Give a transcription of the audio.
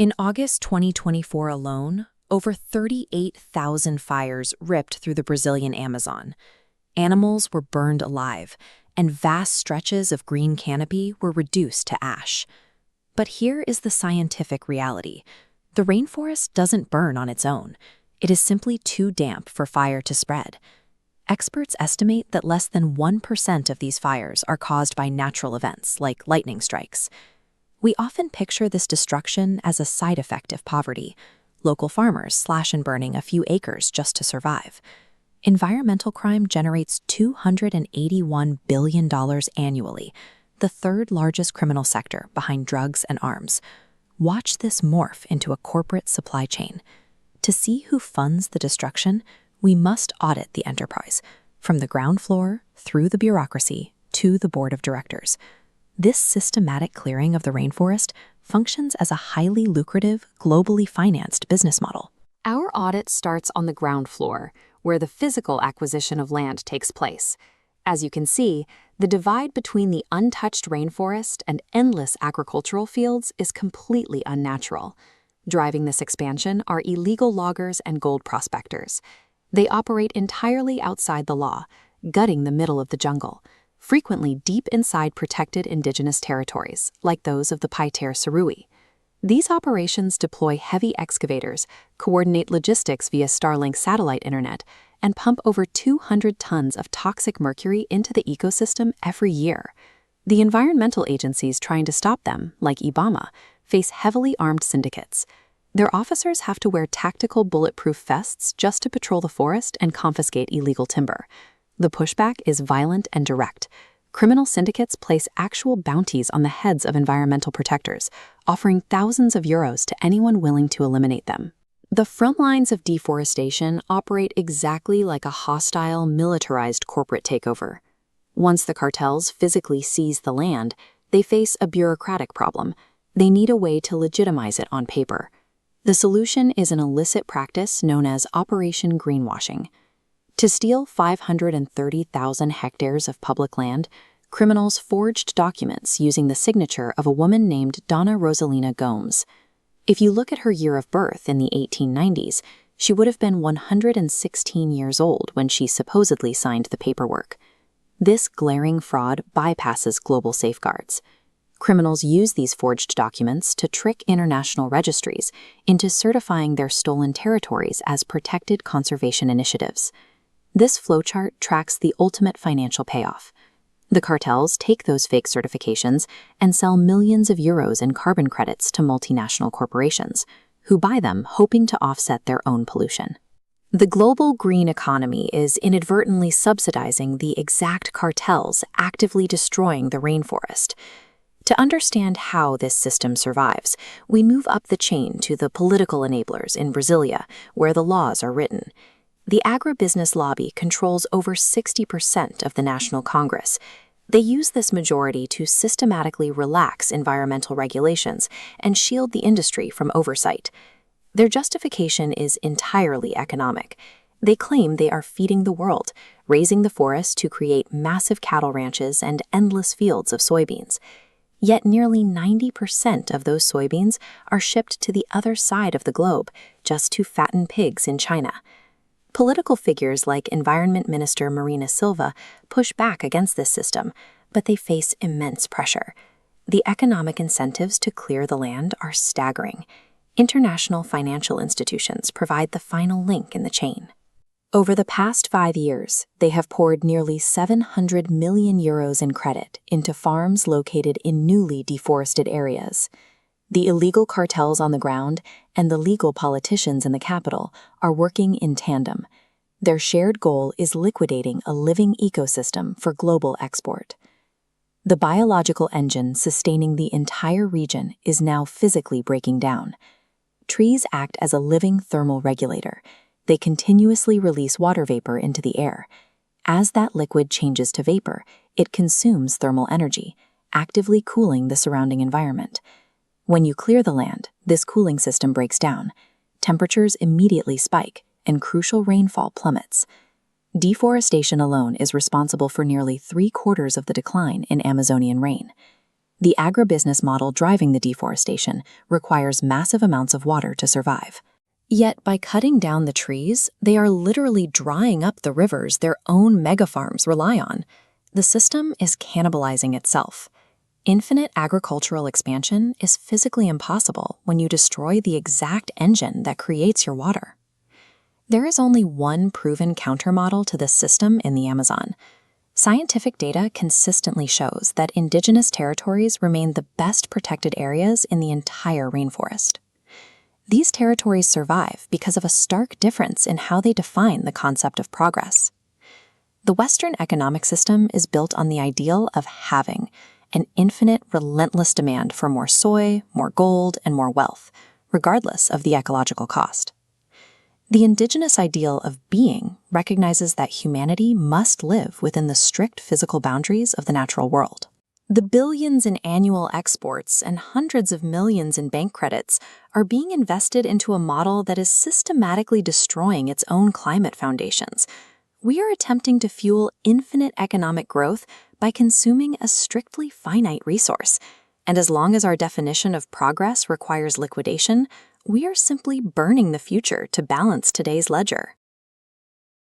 In August 2024 alone, over 38,000 fires ripped through the Brazilian Amazon. Animals were burned alive, and vast stretches of green canopy were reduced to ash. But here is the scientific reality. The rainforest doesn't burn on its own. It is simply too damp for fire to spread. Experts estimate that less than 1% of these fires are caused by natural events like lightning strikes. We often picture this destruction as a side effect of poverty, local farmers slash and burning a few acres just to survive. Environmental crime generates $281 billion annually, the third largest criminal sector behind drugs and arms. Watch this morph into a corporate supply chain. To see who funds the destruction, we must audit the enterprise, from the ground floor, through the bureaucracy, to the board of directors. This systematic clearing of the rainforest functions as a highly lucrative, globally financed business model. Our audit starts on the ground floor, where the physical acquisition of land takes place. As you can see, the divide between the untouched rainforest and endless agricultural fields is completely unnatural. Driving this expansion are illegal loggers and gold prospectors. They operate entirely outside the law, gutting the middle of the jungle, frequently deep inside protected indigenous territories, like those of the Paiter-Sarui. These operations deploy heavy excavators, coordinate logistics via Starlink satellite internet, and pump over 200 tons of toxic mercury into the ecosystem every year. The environmental agencies trying to stop them, like IBAMA, face heavily armed syndicates. Their officers have to wear tactical bulletproof vests just to patrol the forest and confiscate illegal timber. The pushback is violent and direct. Criminal syndicates place actual bounties on the heads of environmental protectors, offering thousands of euros to anyone willing to eliminate them. The front lines of deforestation operate exactly like a hostile, militarized corporate takeover. Once the cartels physically seize the land, they face a bureaucratic problem. They need a way to legitimize it on paper. The solution is an illicit practice known as Operation Greenwashing. To steal 530,000 hectares of public land, criminals forged documents using the signature of a woman named Donna Rosalina Gomes. If you look at her year of birth in the 1890s, she would have been 116 years old when she supposedly signed the paperwork. This glaring fraud bypasses global safeguards. Criminals use these forged documents to trick international registries into certifying their stolen territories as protected conservation initiatives. This flowchart tracks the ultimate financial payoff. The cartels take those fake certifications and sell millions of euros in carbon credits to multinational corporations, who buy them hoping to offset their own pollution. The global green economy is inadvertently subsidizing the exact cartels actively destroying the rainforest. To understand how this system survives, we move up the chain to the political enablers in Brasilia, where the laws are written. The agribusiness lobby controls over 60% of the National Congress. They use this majority to systematically relax environmental regulations and shield the industry from oversight. Their justification is entirely economic. They claim they are feeding the world, raising the forest to create massive cattle ranches and endless fields of soybeans. Yet nearly 90% of those soybeans are shipped to the other side of the globe, just to fatten pigs in China. Political figures like Environment Minister Marina Silva push back against this system, but they face immense pressure. The economic incentives to clear the land are staggering. International financial institutions provide the final link in the chain. Over the past 5 years, they have poured nearly 700 million euros in credit into farms located in newly deforested areas. The illegal cartels on the ground and the legal politicians in the capital are working in tandem. Their shared goal is liquidating a living ecosystem for global export. The biological engine sustaining the entire region is now physically breaking down. Trees act as a living thermal regulator. They continuously release water vapor into the air. As that liquid changes to vapor, it consumes thermal energy, actively cooling the surrounding environment. When you clear the land, this cooling system breaks down. Temperatures immediately spike, and crucial rainfall plummets. Deforestation alone is responsible for nearly 3/4 of the decline in Amazonian rain. The agribusiness model driving the deforestation requires massive amounts of water to survive. Yet, by cutting down the trees, they are literally drying up the rivers their own megafarms rely on. The system is cannibalizing itself. Infinite agricultural expansion is physically impossible when you destroy the exact engine that creates your water. There is only one proven countermodel to this system in the Amazon. Scientific data consistently shows that indigenous territories remain the best protected areas in the entire rainforest. These territories survive because of a stark difference in how they define the concept of progress. The Western economic system is built on the ideal of having, an infinite, relentless demand for more soy, more gold, and more wealth, regardless of the ecological cost. The indigenous ideal of being recognizes that humanity must live within the strict physical boundaries of the natural world. The billions in annual exports and hundreds of millions in bank credits are being invested into a model that is systematically destroying its own climate foundations. We are attempting to fuel infinite economic growth by consuming a strictly finite resource. And as long as our definition of progress requires liquidation, we are simply burning the future to balance today's ledger.